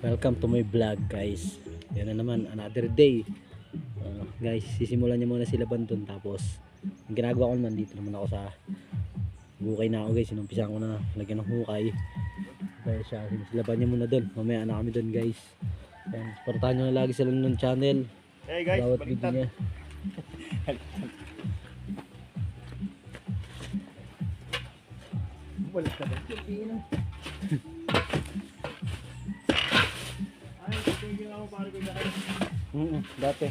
Welcome to my vlog guys. Yan na naman, another day. Guys, sisimulan niya muna sila Banton. Tapos, ang ginagawa ko naman, dito naman ako sa hukay na ako guys. Sinumpisan ko na lagyan ng hukay. Dahil siya, sinisilaban niya muna doon. Mamaya na kami doon guys. Yan, supportahan nyo na lagi sila ng channel. Hey guys, Bawat video baliktad. niya. Baliktad. Ay, tingin ako pare ko dahil. Dati.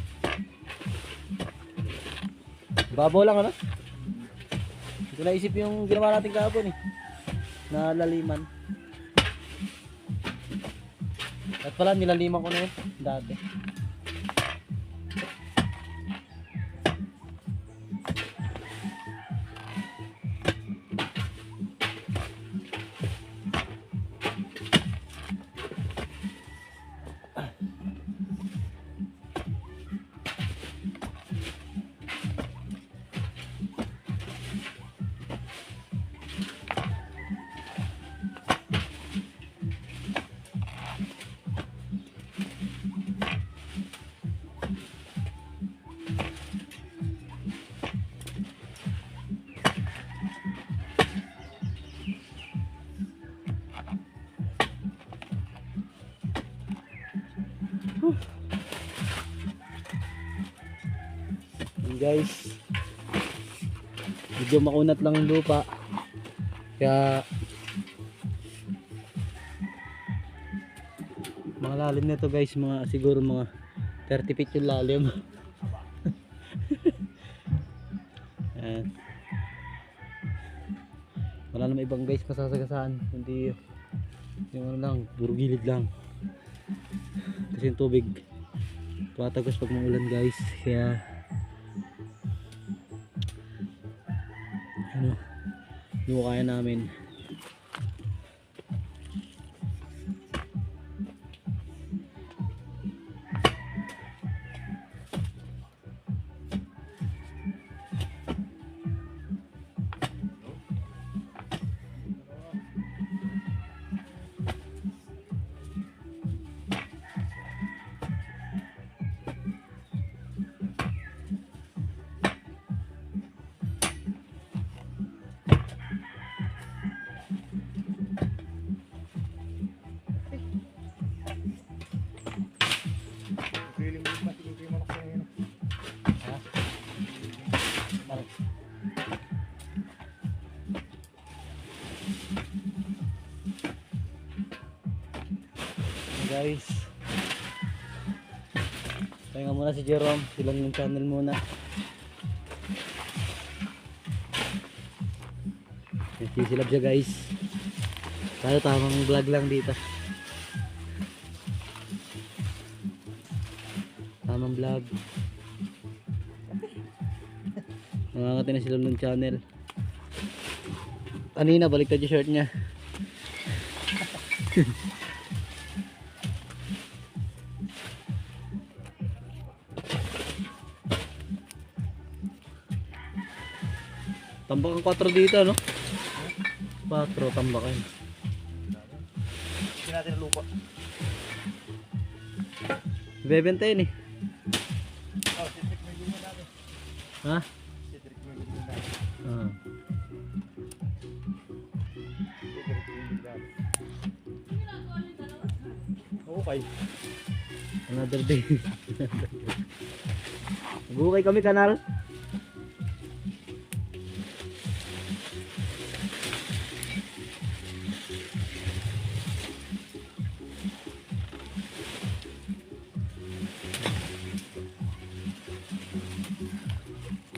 Babaw lang ano? Hindi ko naisip yung ginawa natin kahapon eh. Na laliman. At pala nilaliman ko na yun dati. Guys, medyo makunat lang yung lupa kaya mga lalim nito guys, mga siguro mga 30 feet yung lalim. Ayan. Wala naman ibang guys masasagasaan, hindi yung ano lang, puro gilid lang kasi yung tubig tumatagos pag maulan guys, kaya ano, hindi ko kaya namin. Feeling mo matigil yung manok sa ngayon. Guys, pahinga muna si Jerome, silang yung channel muna. Nagsisilab siya guys. Tayo tamang vlog lang dito. Tamang vlog. Nangangati na sila ng channel. Kanina baliktad yung shirt niya. Tambakan 4 dito no? 4 tambakan. Hindi natin ang lupa. Bebenta yun eh. Oh, sitrik mo yung natin. Ha? Sitrik mo yung natin. Ah. Sitrik mo yung natin. Okay. Another day. Bukay kami kanal.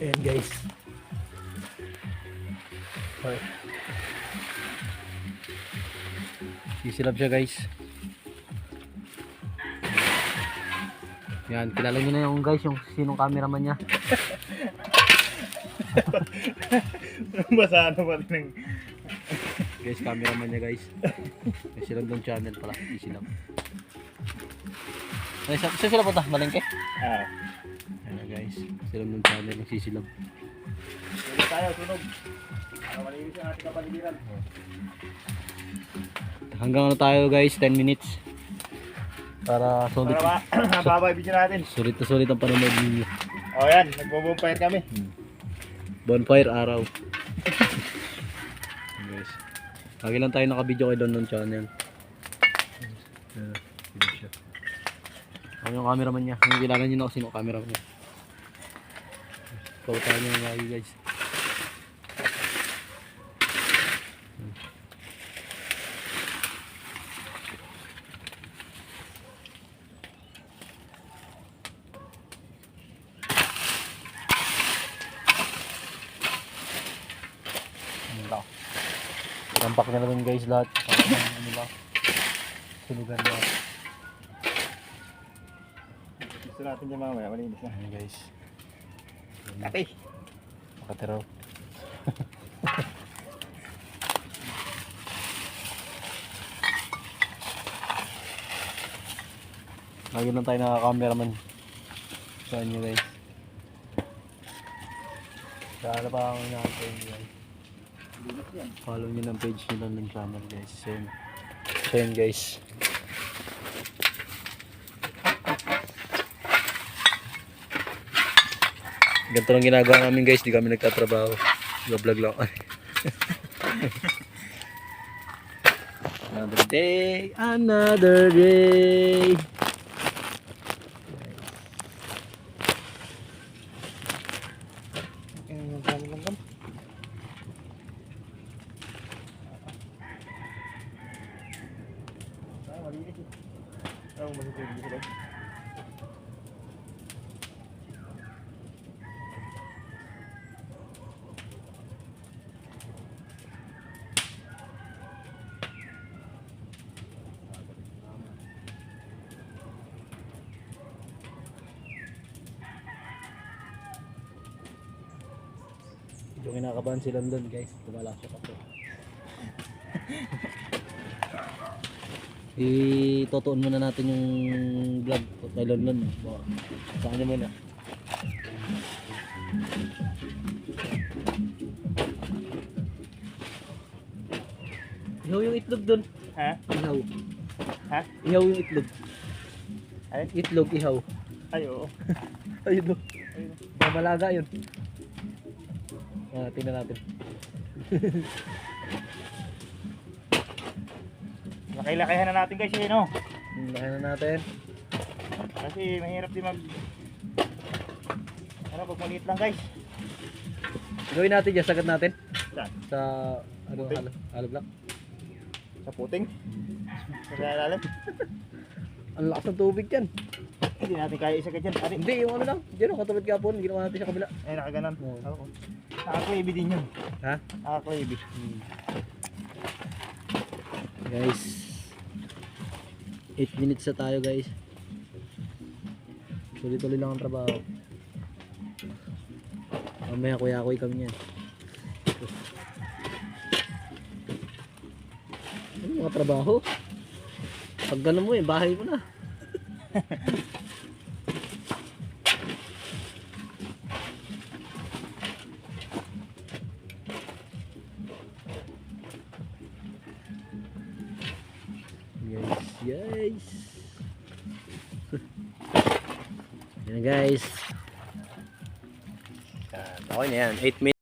Ayan guys. Okay. Sisilab siya guys. Yan, kilala niyo na yung guys, yung sinong cameraman niya. Basa na ba ng... Guys, cameraman niya guys. May silab ng channel pala, isilab. Ay, saan sila punta? Malengke? Ah. Ayan na guys, silab ng channel, nagsisilab. Tunog tayo, tunog. Para malinis ang ating kapaligiran. Hanggang ano tayo guys, 10 minutes. Para sulit. Para mababa yung video natin. Sulit na sulit ang panonood ninyo. O yan, nagbo-bonfire kami. Bonfire araw. Guys. Lagi lang tayo naka-video kay Don channel. Video siya. Ako yung cameraman niya. Yung kilala niyo na kung sino ang cameraman niya. Pautahan niya lagi guys. Tampak na naman guys lahat. Ano ba? Sunugan lahat. Gusto natin dyan mamaya, malinis na. Ayan guys. Kape. Makatiraw. Lagi lang tayo naka-cameraman. Saan nyo guys? Saan pa ang natin guys? Follow nyo ng page nyo ng channel guys. So yun guys. Ganito lang ginagawa namin guys. Di kami nagtatrabaho. Vlog lang. Another day. Another day. Yung kinakabahan sila doon guys, tumalasok ako. Itotoon muna natin yung vlog kay London. Saan niya muna? Ihaw yung itlog doon. Ha? Ihaw. Ha? Ihaw yung itlog. Ay? Itlog ihaw. Ay, oo. Ayun o. Ayun. Mamalaga yun. Tingnan natin. Laki-lakihan na natin guys, no? Laki na natin. Kasi mahirap din ano, pag maliit lang guys. Gawin natin dyan, sagad natin. Saan? Sa ano, halo block. Sa puting. Sa ilalim. Ang lakas ng tubig dyan. Hindi natin kaya isa ka dyan. Ari. Hindi, yung ano lang. Dyan, katulad kapon. Ginawa natin sa kabila. Ay, nakaganon. Oo. Oo. Naka-clavy din yun. Ha? Naka-clavy. Guys. 8 minutes na tayo guys. Tuloy-tuloy lang ang trabaho. Mamaya kuya-kuy kami yan. Ano mga trabaho? Pag gano'n mo bahay mo na. Guys. Yan guys. Okay na yan. 8 minutes.